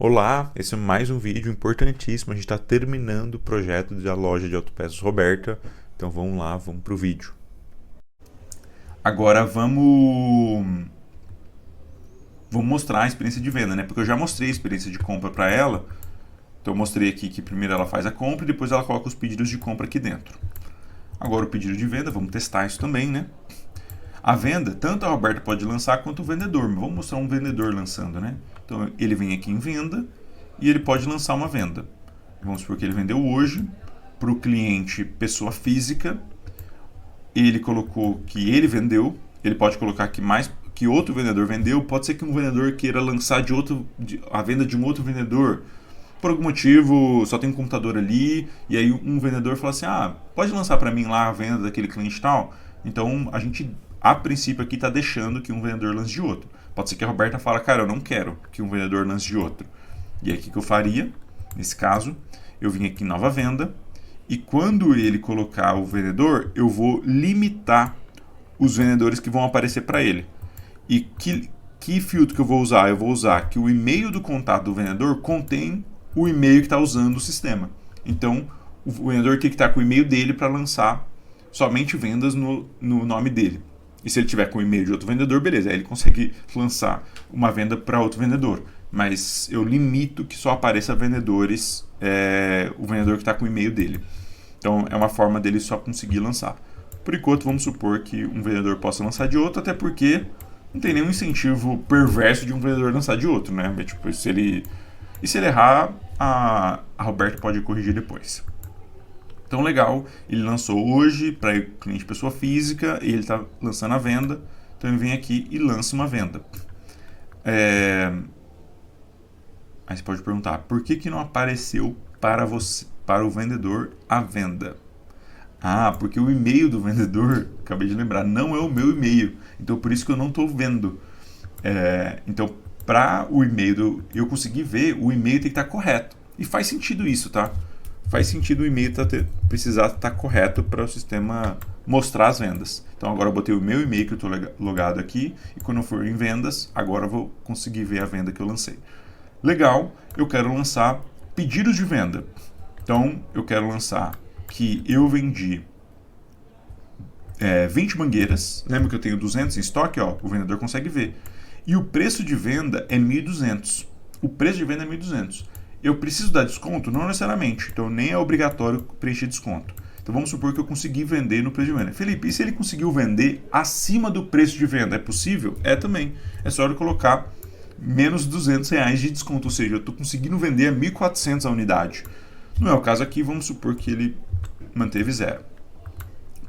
Olá, esse é mais um vídeo importantíssimo. A gente está terminando o projeto da loja de autopeças Roberta. Então vamos lá, vamos para o vídeo. Agora vamos mostrar a experiência de venda, né? Porque eu já mostrei a experiência de compra para ela. Então eu mostrei aqui que primeiro ela faz a compra e depois ela coloca os pedidos de compra aqui dentro. Agora o pedido de venda, vamos testar isso também, né? A venda, tanto a Roberta pode lançar quanto o vendedor. Vamos mostrar um vendedor lançando, né? Então ele vem aqui em venda e ele pode lançar uma venda. Vamos supor que ele vendeu hoje para o cliente pessoa física. Ele colocou que ele vendeu. Ele pode colocar que outro vendedor vendeu. Pode ser que um vendedor queira lançar a venda de um outro vendedor. Por algum motivo, só tem um computador ali. E aí um vendedor fala assim, pode lançar para mim lá a venda daquele cliente tal. Então a gente, a princípio aqui, está deixando que um vendedor lance de outro. Pode ser que a Roberta fale, cara, eu não quero que um vendedor lance de outro. E aí o que eu faria? Nesse caso, eu vim aqui em nova venda. E quando ele colocar o vendedor, eu vou limitar os vendedores que vão aparecer para ele. E que filtro que eu vou usar? Eu vou usar que o e-mail do contato do vendedor contém o e-mail que está usando o sistema. Então, o vendedor tem que estar com o e-mail dele para lançar somente vendas no nome dele. E se ele tiver com o e-mail de outro vendedor, beleza, aí ele consegue lançar uma venda para outro vendedor. Mas eu limito que só apareça vendedores, o vendedor que está com o e-mail dele. Então é uma forma dele só conseguir lançar. Por enquanto, vamos supor que um vendedor possa lançar de outro, até porque não tem nenhum incentivo perverso de um vendedor lançar de outro, né? Tipo, se ele errar, a Roberta pode corrigir depois. Então, legal, ele lançou hoje para cliente pessoa física e ele está lançando a venda. Então, ele vem aqui e lança uma venda. Aí você pode perguntar, por que não apareceu para o vendedor a venda? Porque o e-mail do vendedor, acabei de lembrar, não é o meu e-mail. Então, por isso que eu não estou vendo. Então, para o e-mail eu conseguir ver, o e-mail tem que estar correto. E faz sentido isso, tá? Faz sentido o e-mail precisar estar correto para o sistema mostrar as vendas. Então agora eu botei o meu e-mail que eu estou logado aqui e quando eu for em vendas, agora eu vou conseguir ver a venda que eu lancei. Legal, eu quero lançar pedidos de venda. Então eu quero lançar que eu vendi 20 mangueiras. Lembra que eu tenho 200 em estoque? Ó, o vendedor consegue ver. E o preço de venda é 1.200. O preço de venda é 1.200. Eu preciso dar desconto? Não necessariamente. Então, nem é obrigatório preencher desconto. Então, vamos supor que eu consegui vender no preço de venda. Felipe, e se ele conseguiu vender acima do preço de venda? É possível? É também. É só ele colocar menos R$200 de desconto. Ou seja, eu estou conseguindo vender a 1.400 a unidade. Não é o caso aqui, vamos supor que ele manteve zero.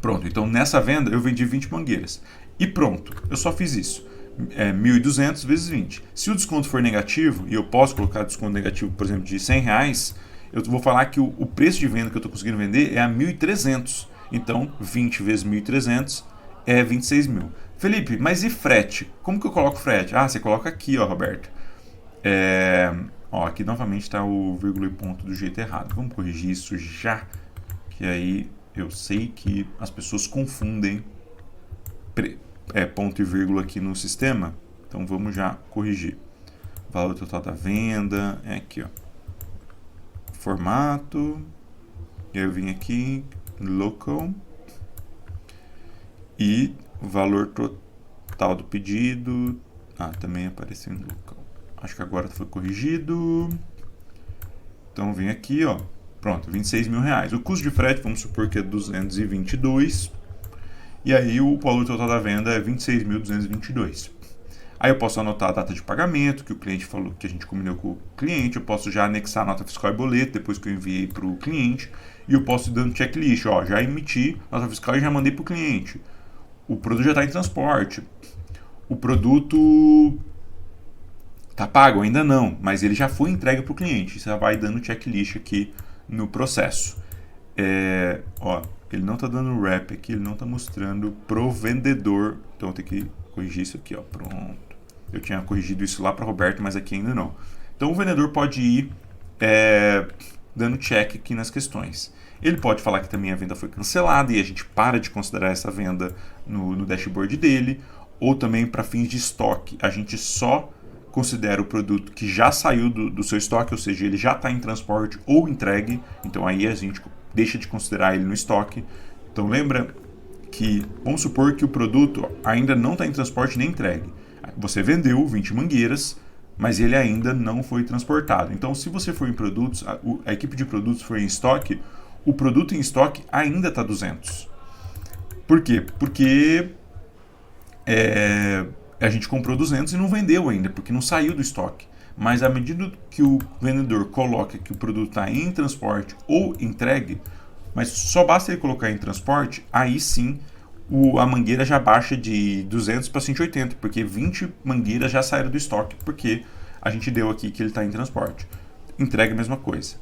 Pronto, então nessa venda eu vendi 20 mangueiras. E pronto, eu só fiz isso. 1.200 vezes 20. Se o desconto for negativo, e eu posso colocar desconto negativo, por exemplo, de R$100, eu vou falar que o preço de venda que eu estou conseguindo vender é a 1.300. Então, 20 vezes 1.300 é 26 mil. Felipe, mas e frete? Como que eu coloco frete? Você coloca aqui, ó, Roberto. Aqui novamente está o vírgula e ponto do jeito errado. Vamos corrigir isso já, que aí eu sei que as pessoas confundem ponto e vírgula aqui no sistema, então vamos já corrigir. Valor total da venda, aqui, ó. Formato, e aí eu vim aqui, local, e valor total do pedido, também apareceu em local. Acho que agora foi corrigido. Então eu vim aqui, ó, pronto, R$26 mil. O custo de frete, vamos supor que é 222. E aí o valor total da venda é 26.222. Aí eu posso anotar a data de pagamento, que o cliente falou, que a gente combinou com o cliente. Eu posso já anexar a nota fiscal e boleto, depois que eu enviei para o cliente. E eu posso ir dando checklist, ó, já emiti nota fiscal e já mandei para o cliente. O produto já está em transporte. O produto está pago, ainda não, mas ele já foi entregue para o cliente. Você vai dando checklist aqui no processo. Ele não está dando wrap aqui, ele não está mostrando pro vendedor. Então eu tenho que corrigir isso aqui, ó. Pronto. Eu tinha corrigido isso lá para Roberto, mas aqui ainda não. Então o vendedor pode ir dando check aqui nas questões. Ele pode falar que também a venda foi cancelada e a gente para de considerar essa venda no dashboard dele. Ou também para fins de estoque, a gente só considera o produto que já saiu do seu estoque, ou seja, ele já está em transporte ou entregue, então aí a gente deixa de considerar ele no estoque. Então lembra que, vamos supor que o produto ainda não está em transporte nem entregue. Você vendeu 20 mangueiras, mas ele ainda não foi transportado. Então, se você for em produtos, a equipe de produtos for em estoque, o produto em estoque ainda está 200. Por quê? Porque a gente comprou 200 e não vendeu ainda, porque não saiu do estoque. Mas à medida que o vendedor coloca que o produto está em transporte ou entregue, mas só basta ele colocar em transporte, aí sim a mangueira já baixa de 200 para 180, porque 20 mangueiras já saíram do estoque, porque a gente deu aqui que ele está em transporte. Entrega a mesma coisa.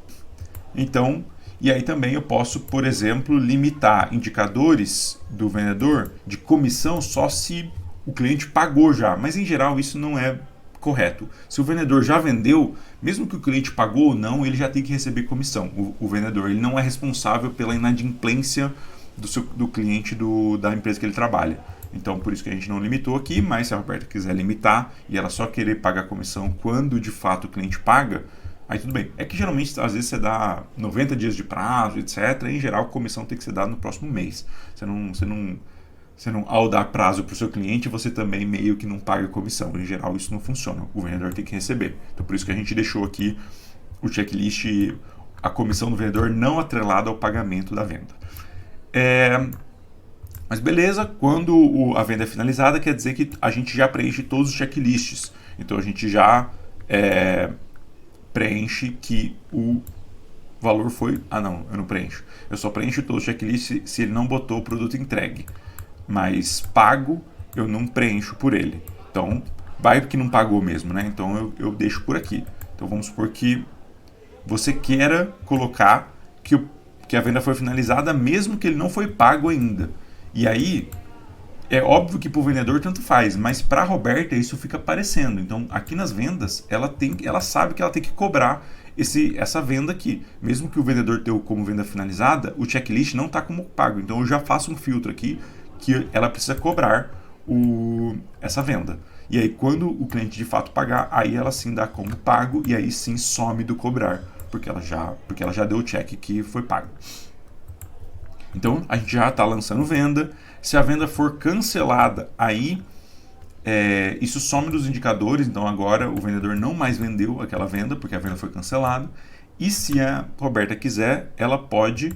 Então, e aí também eu posso, por exemplo, limitar indicadores do vendedor de comissão só se o cliente pagou já, mas em geral isso não é correto. Se o vendedor já vendeu, mesmo que o cliente pagou ou não, ele já tem que receber comissão. O vendedor ele não é responsável pela inadimplência do cliente da empresa que ele trabalha. Então, por isso que a gente não limitou aqui, mas se a Roberta quiser limitar e ela só querer pagar comissão quando de fato o cliente paga, aí tudo bem. É que geralmente, às vezes, você dá 90 dias de prazo, etc. Em geral, a comissão tem que ser dada no próximo mês. Você não, ao dar prazo para o seu cliente, você também meio que não paga comissão. Em geral, isso não funciona. O vendedor tem que receber. Então, por isso que a gente deixou aqui o checklist, a comissão do vendedor não atrelada ao pagamento da venda. Mas beleza, quando a venda é finalizada, quer dizer que a gente já preenche todos os checklists. Então, a gente já preenche que o valor foi... Ah, não, eu não preencho. Eu só preencho todos os checklists se ele não botou o produto entregue. Mas pago, eu não preencho por ele. Então, vai que não pagou mesmo, né? Então, eu deixo por aqui. Então, vamos supor que você queira colocar que a venda foi finalizada, mesmo que ele não foi pago ainda. E aí, é óbvio que para o vendedor tanto faz, mas para a Roberta isso fica aparecendo. Então, aqui nas vendas, ela sabe que ela tem que cobrar essa venda aqui. Mesmo que o vendedor tenha como venda finalizada, o checklist não está como pago. Então, eu já faço um filtro aqui que ela precisa cobrar essa venda. E aí, quando o cliente de fato pagar, aí ela sim dá como pago e aí sim some do cobrar, porque ela já deu o check que foi pago. Então, a gente já está lançando venda. Se a venda for cancelada, aí isso some dos indicadores. Então, agora o vendedor não mais vendeu aquela venda, porque a venda foi cancelada. E se a Roberta quiser, ela pode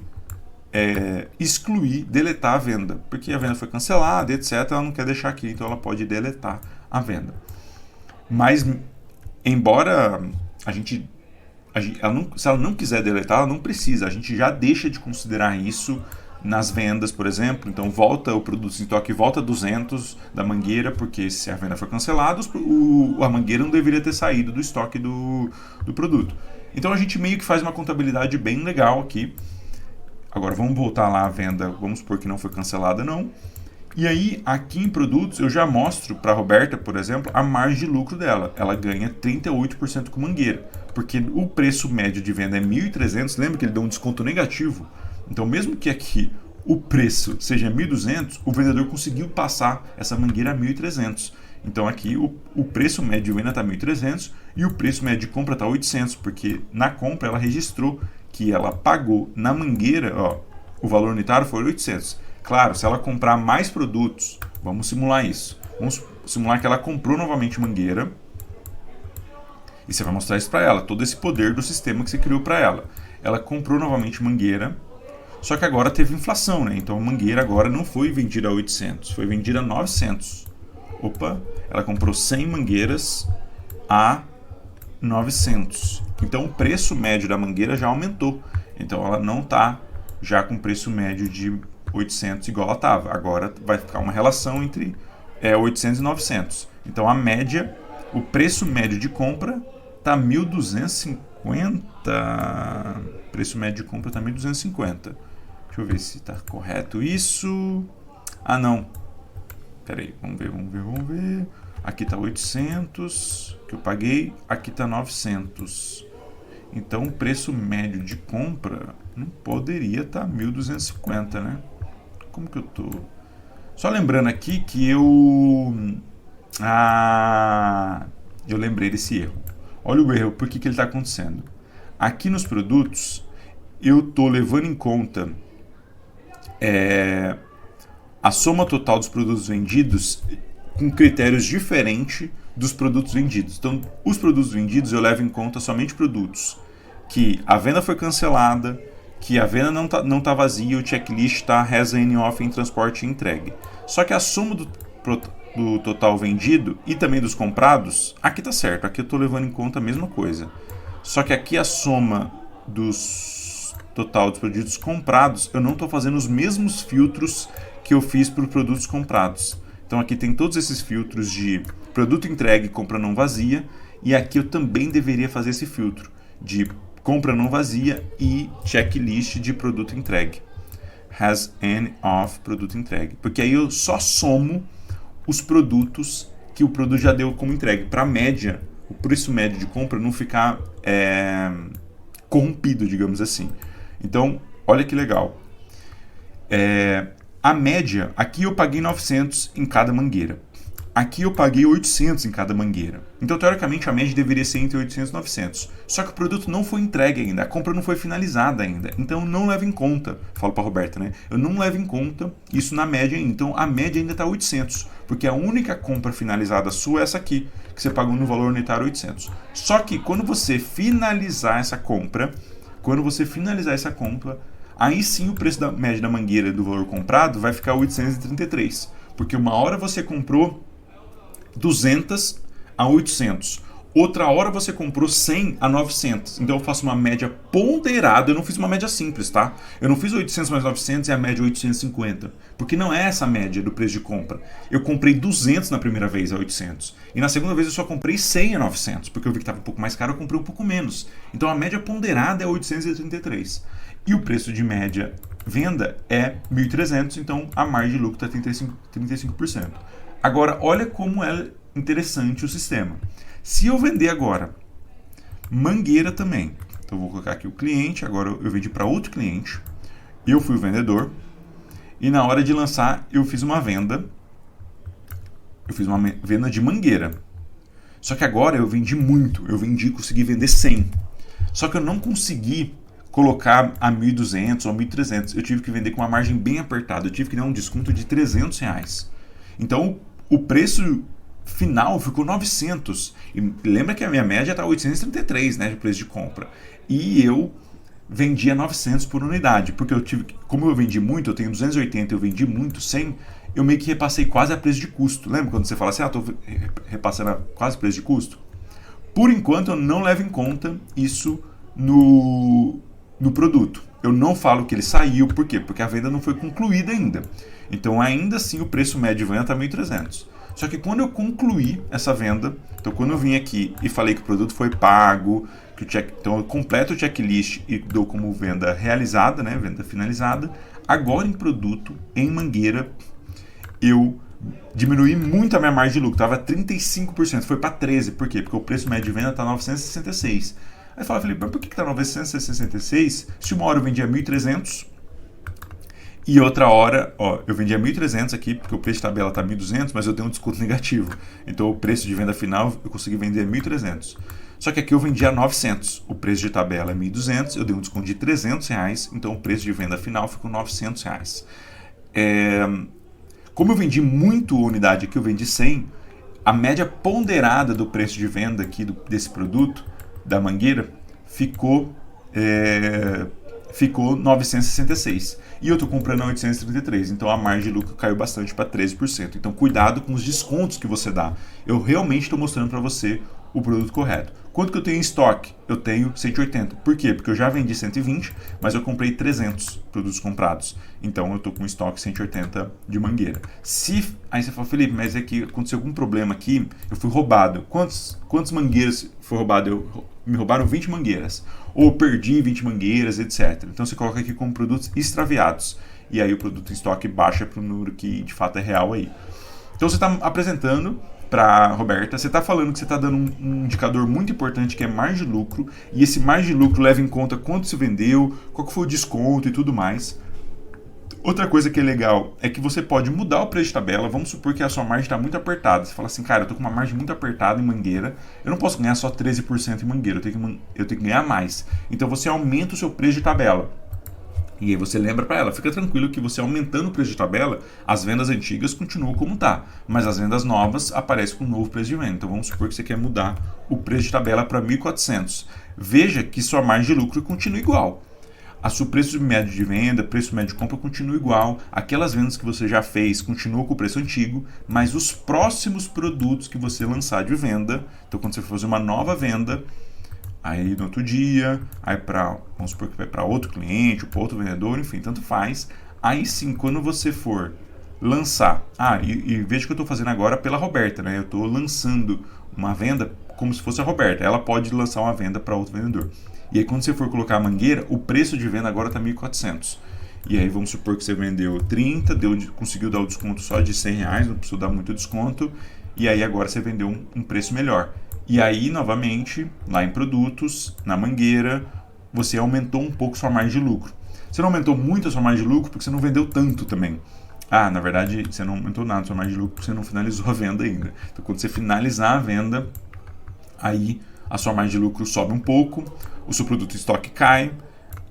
excluir, deletar a venda, porque a venda foi cancelada, etc. Ela não quer deixar aqui, então ela pode deletar a venda. Mas, embora se ela não quiser deletar, ela não precisa. A gente já deixa de considerar isso nas vendas, por exemplo. Então, volta o produto em estoque, volta 200 da mangueira, porque se a venda for cancelada, a mangueira não deveria ter saído do estoque do produto. Então, a gente meio que faz uma contabilidade bem legal aqui. Agora, vamos voltar lá à venda. Vamos supor que não foi cancelada, não. E aí, aqui em produtos, eu já mostro para a Roberta, por exemplo, a margem de lucro dela. Ela ganha 38% com mangueira, porque o preço médio de venda é 1.300. Lembra que ele deu um desconto negativo? Então, mesmo que aqui o preço seja 1.200, o vendedor conseguiu passar essa mangueira a 1.300. Então, aqui o preço médio de venda está 1.300 e o preço médio de compra está 800, porque na compra ela registrou que ela pagou na mangueira, o valor unitário foi 800. Claro, se ela comprar mais produtos, vamos simular isso. Vamos simular que ela comprou novamente mangueira e você vai mostrar isso para ela, todo esse poder do sistema que você criou para ela. Ela comprou novamente mangueira, só que agora teve inflação, né? Então a mangueira agora não foi vendida a 800, foi vendida a 900. Opa, ela comprou 100 mangueiras a 900. Então o preço médio da mangueira já aumentou. Então ela não está já com preço médio de 800 igual ela estava. Agora vai ficar uma relação entre 800 e 900. Então a média, o preço médio de compra está 1.250. Preço médio de compra está 1.250. Deixa eu ver se está correto isso. Ah, não. Peraí, vamos ver. Aqui está 800 que eu paguei. Aqui está 900. Então o preço médio de compra não poderia estar 1.250, né? Como que eu tô? Só lembrando aqui que eu lembrei desse erro. Olha o erro, por que ele está acontecendo? Aqui nos produtos, eu estou levando em conta a soma total dos produtos vendidos com critérios diferentes dos produtos vendidos. Então, os produtos vendidos eu levo em conta somente produtos que a venda foi cancelada, que a venda não tá vazia, o checklist está has any off em transporte e entregue. Só que a soma do total vendido e também dos comprados, aqui tá certo, aqui eu estou levando em conta a mesma coisa. Só que aqui a soma dos total dos produtos comprados, eu não estou fazendo os mesmos filtros que eu fiz para os produtos comprados. Então aqui tem todos esses filtros de produto entregue e compra não vazia, e aqui eu também deveria fazer esse filtro de compra não vazia e checklist de produto entregue. Has any of produto entregue. Porque aí eu só somo os produtos que o produto já deu como entregue. Para a média, o preço médio de compra não ficar corrompido, digamos assim. Então, olha que legal. A média, aqui eu paguei 900 em cada mangueira. Aqui eu paguei 800 em cada mangueira. Então, teoricamente, a média deveria ser entre 800 e 900. Só que o produto não foi entregue ainda, a compra não foi finalizada ainda. Então, eu não levo em conta, falo para a Roberta, né? Eu não levo em conta isso na média ainda. Então, a média ainda está 800, porque a única compra finalizada sua é essa aqui, que você pagou no valor unitário 800. Só que, quando você finalizar essa compra, aí sim o preço da média da mangueira do valor comprado vai ficar 833. Porque uma hora você comprou 200 a 800. Outra hora você comprou 100 a 900. Então eu faço uma média ponderada. Eu não fiz uma média simples, tá? Eu não fiz 800 mais 900 e a média 850. Porque não é essa a média do preço de compra. Eu comprei 200 na primeira vez a 800. E na segunda vez eu só comprei 100 a 900. Porque eu vi que estava um pouco mais caro, eu comprei um pouco menos. Então a média ponderada é 833. E o preço de média venda é 1.300. Então a margem de lucro está 35%. Agora, olha como é interessante o sistema. Se eu vender agora mangueira também, então eu vou colocar aqui o cliente, agora eu vendi para outro cliente, eu fui o vendedor, e na hora de lançar eu fiz uma venda de mangueira. Só que agora eu vendi muito, consegui vender 100. Só que eu não consegui colocar a 1.200 ou 1.300, eu tive que vender com uma margem bem apertada, eu tive que dar um desconto de R$300. Então, o preço final ficou 900. E lembra que a minha média está 833, né, de preço de compra. E eu vendia 900 por unidade, porque como eu vendi muito, eu tenho 280, eu vendi muito, 100, eu meio que repassei quase a preço de custo. Lembra quando você fala assim, estou repassando a quase preço de custo? Por enquanto, eu não levo em conta isso no produto. Eu não falo que ele saiu, por quê? Porque a venda não foi concluída ainda. Então, ainda assim, o preço médio de venda está 1.300. Só que quando eu concluí essa venda, então quando eu vim aqui e falei que o produto foi pago, então eu completo o checklist e dou como venda realizada, né, venda finalizada, agora em produto, em mangueira, eu diminuí muito a minha margem de lucro, estava 35%, foi para 13%. Por quê? Porque o preço médio de venda está 966. Aí fala, Felipe, mas por que está 966 se uma hora eu vendia 1.300 e outra hora, eu vendia 1.300 aqui, porque o preço de tabela está 1.200, mas eu dei um desconto negativo. Então o preço de venda final eu consegui vender 1.300. Só que aqui eu vendia 900. O preço de tabela é 1.200, eu dei um desconto de R$300, então o preço de venda final ficou R$900. Como eu vendi muito unidade aqui, eu vendi 100, a média ponderada do preço de venda aqui desse produto, da mangueira, ficou 966. E eu estou comprando a 833. Então a margem de lucro caiu bastante para 13%. Então cuidado com os descontos que você dá. Eu realmente estou mostrando para você o produto correto. Quanto que eu tenho em estoque? Eu tenho 180. Por quê? Porque eu já vendi 120, mas eu comprei 300 produtos comprados. Então eu estou com estoque 180 de mangueira. Aí você fala, Felipe, mas é que aconteceu algum problema aqui, eu fui roubado. Quantas mangueiras foi roubado? Me roubaram 20 mangueiras. Ou perdi 20 mangueiras, etc. Então você coloca aqui como produtos extraviados. E aí o produto em estoque baixa para o número que de fato é real aí. Então você está apresentando para a Roberta, você está falando que você está dando um indicador muito importante que é margem de lucro, e esse margem de lucro leva em conta quanto você vendeu, qual que foi o desconto e tudo mais. Outra coisa que é legal é que você pode mudar o preço de tabela. Vamos supor que a sua margem está muito apertada. Você fala assim, cara, eu tô com uma margem muito apertada em Mangueira, eu não posso ganhar só 13% em Mangueira, eu tenho que ganhar mais. Então você aumenta o seu preço de tabela. E aí você lembra para ela, fica tranquilo que você aumentando o preço de tabela, as vendas antigas continuam como tá, mas as vendas novas aparecem com um novo preço de venda. Então vamos supor que você quer mudar o preço de tabela para 1.400. Veja que sua margem de lucro continua igual. A seu preço médio de venda, preço médio de compra continua igual. Aquelas vendas que você já fez continuam com o preço antigo, mas os próximos produtos que você lançar de venda, então quando você for fazer uma nova venda, aí no outro dia, aí vamos supor que vai para outro cliente, ou para outro vendedor, enfim, tanto faz. Aí sim, quando você for lançar, e veja que eu estou fazendo agora pela Roberta, né? Eu estou lançando uma venda como se fosse a Roberta. Ela pode lançar uma venda para outro vendedor. E aí quando você for colocar a Mangueira, o preço de venda agora está 1.400. E aí vamos supor que você vendeu 30, conseguiu dar o desconto só de R$100, não precisou dar muito desconto. E aí agora você vendeu um preço melhor. E aí, novamente, lá em produtos, na Mangueira, você aumentou um pouco sua margem de lucro. Você não aumentou muito a sua margem de lucro porque você não vendeu tanto também. Na verdade, você não aumentou nada a sua margem de lucro porque você não finalizou a venda ainda. Então, quando você finalizar a venda, aí a sua margem de lucro sobe um pouco, o seu produto em estoque cai,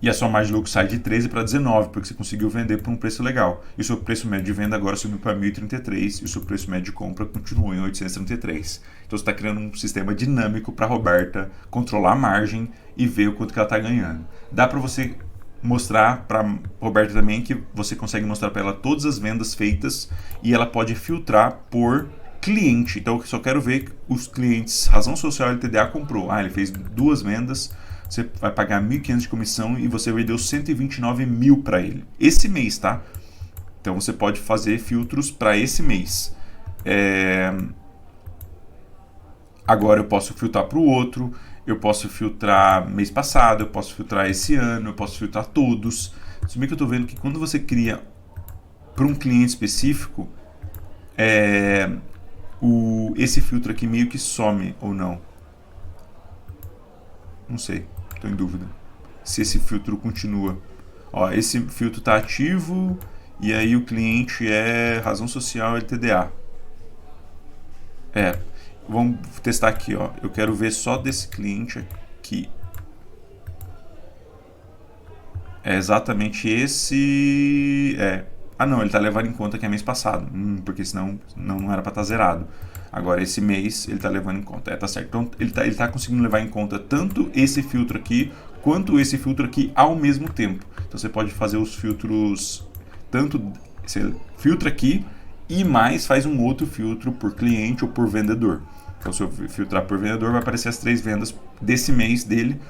e a sua margem de lucro sai de 13 para 19, porque você conseguiu vender por um preço legal. E o seu preço médio de venda agora subiu para 1.033 e o seu preço médio de compra continuou em 833. Então você está criando um sistema dinâmico para a Roberta controlar a margem e ver o quanto que ela está ganhando. Dá para você mostrar para a Roberta também que você consegue mostrar para ela todas as vendas feitas e ela pode filtrar por cliente. Então eu só quero ver os clientes Razão Social LTDA comprou. Ele fez 2 vendas, você vai pagar 1.500 de comissão e você vendeu 129 mil para ele. Esse mês, tá? Então você pode fazer filtros para esse mês. Agora eu posso filtrar para o outro, eu posso filtrar mês passado, eu posso filtrar esse ano, eu posso filtrar todos. Se bem que eu estou vendo que quando você cria para um cliente específico, esse filtro aqui meio que some ou não. Não sei, estou em dúvida se esse filtro continua. Esse filtro está ativo e aí o cliente é Razão Social LTDA. Vamos testar aqui, eu quero ver só desse cliente aqui. É exatamente esse. Não, ele está levando em conta que é mês passado, porque senão não era para estar zerado. Agora esse mês ele está levando em conta, tá certo. Então ele tá conseguindo levar em conta tanto esse filtro aqui quanto esse filtro aqui ao mesmo tempo. Então você pode fazer os filtros, tanto você filtra aqui e mais faz um outro filtro por cliente ou por vendedor. Então se eu filtrar por vendedor vai aparecer as 3 vendas desse mês dele,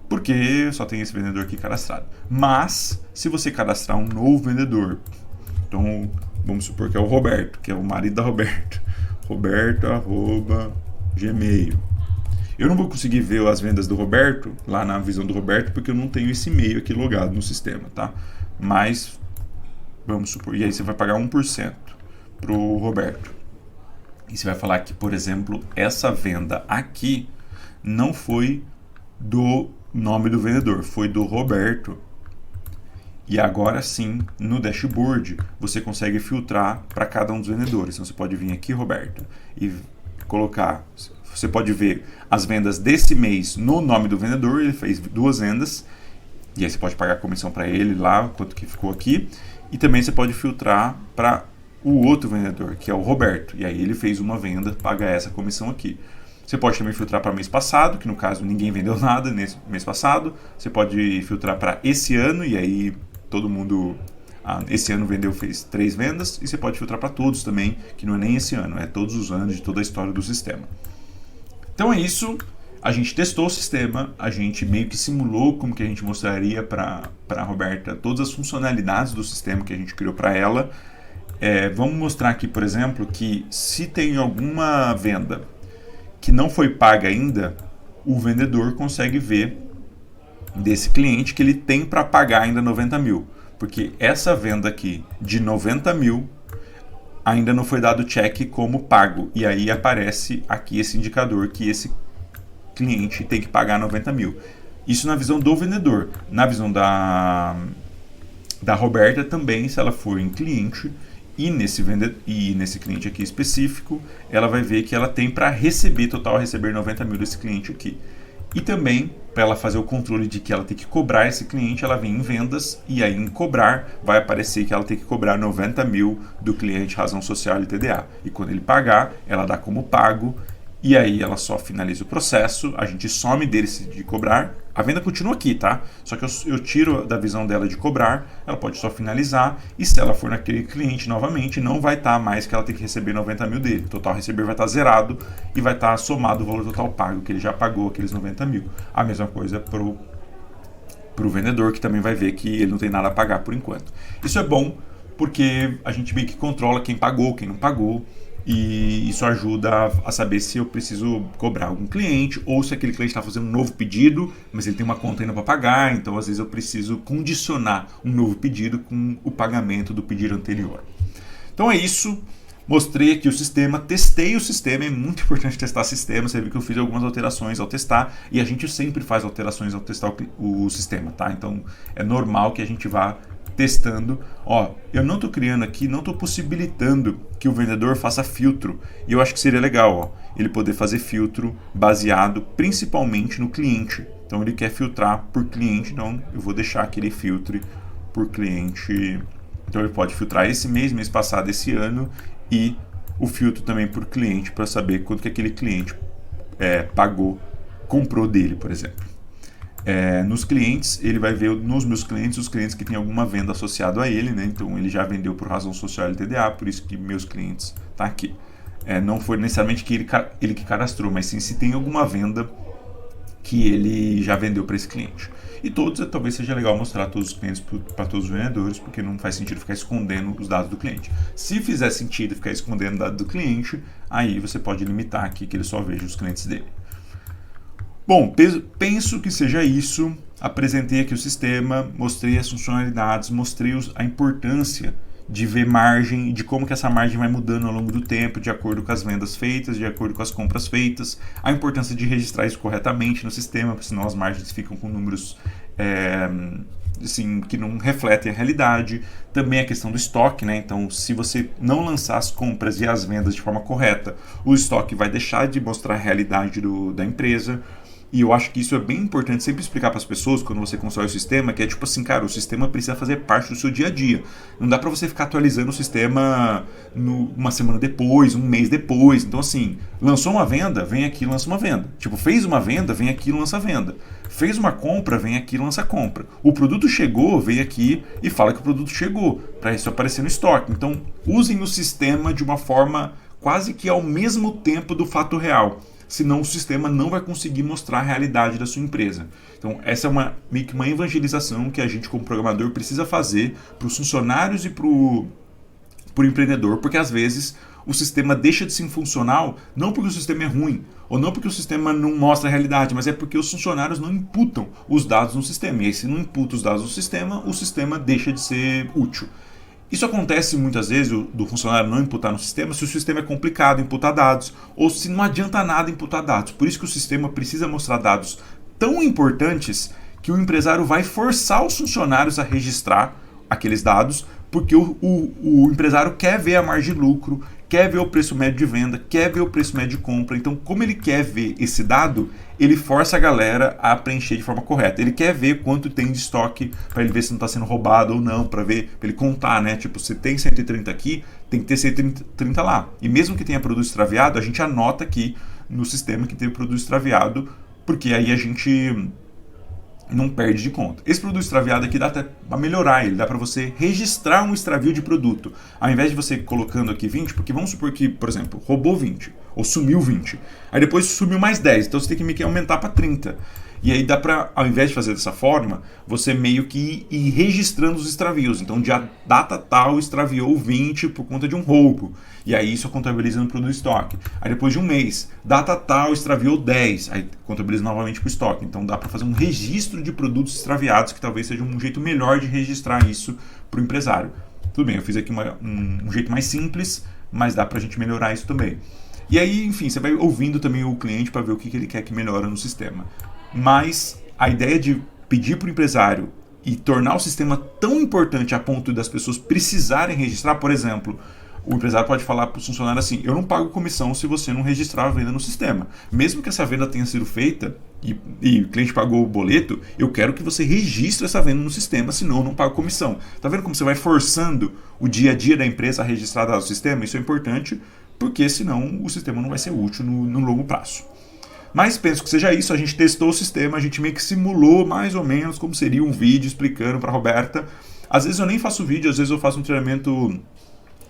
porque só tem esse vendedor aqui cadastrado. Mas se você cadastrar um novo vendedor, então vamos supor que é o Roberto, que é o marido da Roberta, roberto@gmail. Eu não vou conseguir ver as vendas do Roberto lá na visão do Roberto porque eu não tenho esse e-mail aqui logado no sistema, tá? Mas vamos supor, e aí você vai pagar 1% pro Roberto. E você vai falar que, por exemplo, essa venda aqui não foi do nome do vendedor, foi do Roberto. E agora sim, no dashboard, você consegue filtrar para cada um dos vendedores. Então você pode vir aqui, Roberto, e colocar. Você pode ver as vendas desse mês no nome do vendedor. Ele fez 2 vendas. E aí você pode pagar a comissão para ele lá, quanto que ficou aqui. E também você pode filtrar para o outro vendedor, que é o Roberto. E aí ele fez uma venda, paga essa comissão aqui. Você pode também filtrar para mês passado, que no caso ninguém vendeu nada nesse mês passado. Você pode filtrar para esse ano, e aí todo mundo esse ano vendeu, fez 3 vendas. E você pode filtrar para todos também, que não é nem esse ano, é todos os anos de toda a história do sistema. Então é isso, a gente testou o sistema, a gente meio que simulou como que a gente mostraria para a Roberta todas as funcionalidades do sistema que a gente criou para ela. Vamos mostrar aqui, por exemplo, que se tem alguma venda que não foi paga ainda, o vendedor consegue ver desse cliente que ele tem para pagar ainda 90 mil. Porque essa venda aqui de 90 mil ainda não foi dado check como pago. E aí aparece aqui esse indicador que esse cliente tem que pagar 90 mil. Isso na visão do vendedor. Na visão da da Roberta também, se ela for em cliente, e nesse cliente aqui específico, ela vai ver que ela tem para receber, total receber 90 mil desse cliente aqui. E também, para ela fazer o controle de que ela tem que cobrar esse cliente, ela vem em vendas e aí em cobrar vai aparecer que ela tem que cobrar 90 mil do cliente razão social e TDA. E quando ele pagar, ela dá como pago e aí ela só finaliza o processo, a gente some dele de cobrar, a venda continua aqui, tá? Só que eu tiro da visão dela de cobrar, ela pode só finalizar e se ela for naquele cliente novamente, não vai estar mais que ela tem que receber 90 mil dele. O total receber vai estar zerado e vai estar somado o valor total pago, que ele já pagou aqueles 90 mil. A mesma coisa pro vendedor, que também vai ver que ele não tem nada a pagar por enquanto. Isso é bom porque a gente meio que controla quem pagou, quem não pagou, e isso ajuda a saber se eu preciso cobrar algum cliente ou se aquele cliente está fazendo um novo pedido, mas ele tem uma conta ainda para pagar, então às vezes eu preciso condicionar um novo pedido com o pagamento do pedido anterior. Então é isso, mostrei aqui o sistema, testei o sistema, é muito importante testar o sistema, você viu que eu fiz algumas alterações ao testar e a gente sempre faz alterações ao testar o sistema, tá? Então é normal que a gente vá testando, eu não estou criando aqui, não estou possibilitando que o vendedor faça filtro, e eu acho que seria legal, ele poder fazer filtro baseado principalmente no cliente. Então ele quer filtrar por cliente, então eu vou deixar que ele filtre por cliente. Então ele pode filtrar esse mês passado, esse ano, e o filtro também por cliente para saber quanto que aquele cliente pagou, comprou dele, por exemplo. Nos clientes, ele vai ver nos meus clientes os clientes que têm alguma venda associada a ele, né? Então ele já vendeu por razão social LTDA, por isso que meus clientes tá aqui. Não foi necessariamente que ele que cadastrou, mas sim se tem alguma venda que ele já vendeu para esse cliente. E todos, talvez seja legal mostrar todos os clientes para todos os vendedores, porque não faz sentido ficar escondendo os dados do cliente. Se fizer sentido ficar escondendo o dado do cliente, aí você pode limitar aqui que ele só veja os clientes dele. Bom, penso que seja isso. Apresentei aqui o sistema, mostrei as funcionalidades, mostrei a importância de ver margem e de como que essa margem vai mudando ao longo do tempo, de acordo com as vendas feitas, de acordo com as compras feitas, a importância de registrar isso corretamente no sistema, porque senão as margens ficam com números assim, que não refletem a realidade. Também a questão do estoque, né? Então, se você não lançar as compras e as vendas de forma correta, o estoque vai deixar de mostrar a realidade da empresa. E eu acho que isso é bem importante sempre explicar para as pessoas quando você constrói o sistema, que é tipo assim, cara, o sistema precisa fazer parte do seu dia a dia. Não dá para você ficar atualizando o sistema uma semana depois, um mês depois. Então assim, lançou uma venda, vem aqui e lança uma venda. Tipo, fez uma venda, vem aqui e lança a venda. Fez uma compra, vem aqui e lança a compra. O produto chegou, vem aqui e fala que o produto chegou, para isso aparecer no estoque. Então, usem o sistema de uma forma quase que ao mesmo tempo do fato real. Senão o sistema não vai conseguir mostrar a realidade da sua empresa. Então essa é meio que uma evangelização que a gente como programador precisa fazer para os funcionários e para o empreendedor, porque às vezes o sistema deixa de ser funcional não porque o sistema é ruim, ou não porque o sistema não mostra a realidade, mas é porque os funcionários não imputam os dados no sistema. E aí se não imputa os dados no sistema, o sistema deixa de ser útil. Isso acontece muitas vezes do funcionário não imputar no sistema se o sistema é complicado imputar dados ou se não adianta nada imputar dados. Por isso que o sistema precisa mostrar dados tão importantes que o empresário vai forçar os funcionários a registrar aqueles dados, porque o empresário quer ver a margem de lucro, quer ver o preço médio de venda, quer ver o preço médio de compra. Então, como ele quer ver esse dado, ele força a galera a preencher de forma correta. Ele quer ver quanto tem de estoque para ele ver se não está sendo roubado ou não, para ele contar, né? Tipo, se tem 130 aqui, tem que ter 130 lá. E mesmo que tenha produto extraviado, a gente anota aqui no sistema que tem o produto extraviado, porque aí a gente não perde de conta. Esse produto extraviado aqui dá até para melhorar ele, dá para você registrar um extravio de produto. Ao invés de você colocando aqui 20, porque vamos supor que, por exemplo, roubou 20, ou sumiu 20, aí depois sumiu mais 10, então você tem que meio que aumentar para 30. E aí dá para, ao invés de fazer dessa forma, você meio que ir registrando os extravios. Então, de a data tal extraviou 20 por conta de um roubo. E aí isso contabiliza no produto estoque. Aí depois de um mês, data tal extraviou 10. Aí contabiliza novamente para o estoque. Então dá para fazer um registro de produtos extraviados, que talvez seja um jeito melhor de registrar isso para o empresário. Tudo bem, eu fiz aqui um jeito mais simples, mas dá para a gente melhorar isso também. E aí, enfim, você vai ouvindo também o cliente para ver o que ele quer que melhora no sistema. Mas a ideia de pedir para o empresário e tornar o sistema tão importante a ponto das pessoas precisarem registrar, por exemplo, o empresário pode falar para o funcionário assim: eu não pago comissão se você não registrar a venda no sistema. Mesmo que essa venda tenha sido feita e o cliente pagou o boleto, eu quero que você registre essa venda no sistema, senão eu não pago comissão. Tá vendo como você vai forçando o dia a dia da empresa a registrar dados no sistema? Isso é importante, porque senão o sistema não vai ser útil no longo prazo. Mas penso que seja isso, a gente testou o sistema, a gente meio que simulou mais ou menos como seria um vídeo explicando para a Roberta. Às vezes eu nem faço vídeo, às vezes eu faço um treinamento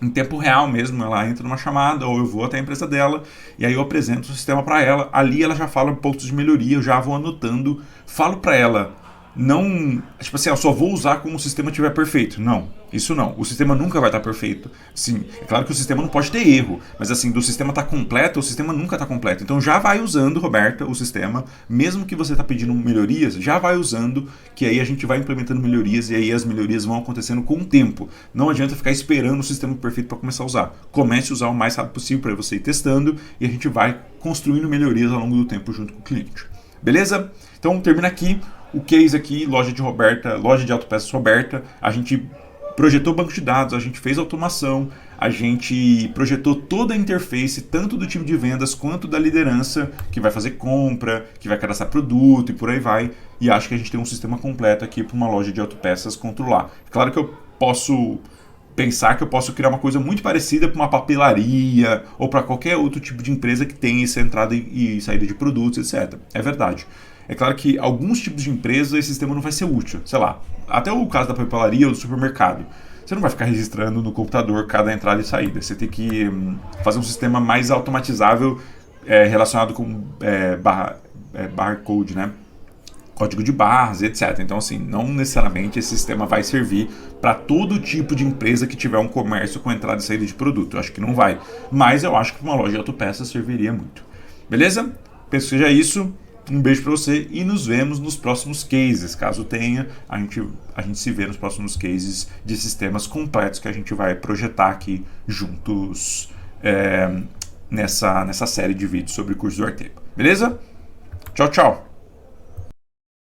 em tempo real mesmo, ela entra numa chamada ou eu vou até a empresa dela e aí eu apresento o sistema para ela, ali ela já fala pontos de melhoria, eu já vou anotando, falo para ela, não, tipo assim, eu só vou usar quando o sistema estiver perfeito. Não, isso não, o sistema nunca vai estar perfeito. Sim, é claro que o sistema não pode ter erro, mas assim, do sistema estar completo, o sistema nunca está completo. Então já vai usando, Roberta, o sistema, mesmo que você está pedindo melhorias, já vai usando, que aí a gente vai implementando melhorias e aí as melhorias vão acontecendo com o tempo. Não adianta ficar esperando o sistema perfeito para começar a usar. Comece a usar o mais rápido possível para você ir testando e a gente vai construindo melhorias ao longo do tempo junto com o cliente. Beleza? Então termina aqui o case aqui, loja de Roberta, loja de autopeças Roberta. A gente projetou banco de dados, a gente fez automação, a gente projetou toda a interface, tanto do time de vendas quanto da liderança, que vai fazer compra, que vai cadastrar produto e por aí vai. E acho que a gente tem um sistema completo aqui para uma loja de autopeças controlar. Claro que eu posso pensar que eu posso criar uma coisa muito parecida para uma papelaria ou para qualquer outro tipo de empresa que tenha essa entrada e saída de produtos, etc. É verdade. É claro que alguns tipos de empresa esse sistema não vai ser útil. Sei lá, até o caso da papelaria ou do supermercado. Você não vai ficar registrando no computador cada entrada e saída. Você tem que fazer um sistema mais automatizável relacionado com barcode, né? Código de barras, etc. Então, assim, não necessariamente esse sistema vai servir para todo tipo de empresa que tiver um comércio com entrada e saída de produto. Eu acho que não vai. Mas eu acho que para uma loja de autopeças serviria muito. Beleza? Penso que seja isso. Um beijo para você e nos vemos nos próximos cases. Caso tenha, a gente se vê nos próximos cases de sistemas completos que a gente vai projetar aqui juntos nessa série de vídeos sobre o curso do Arteba. Beleza? Tchau, tchau!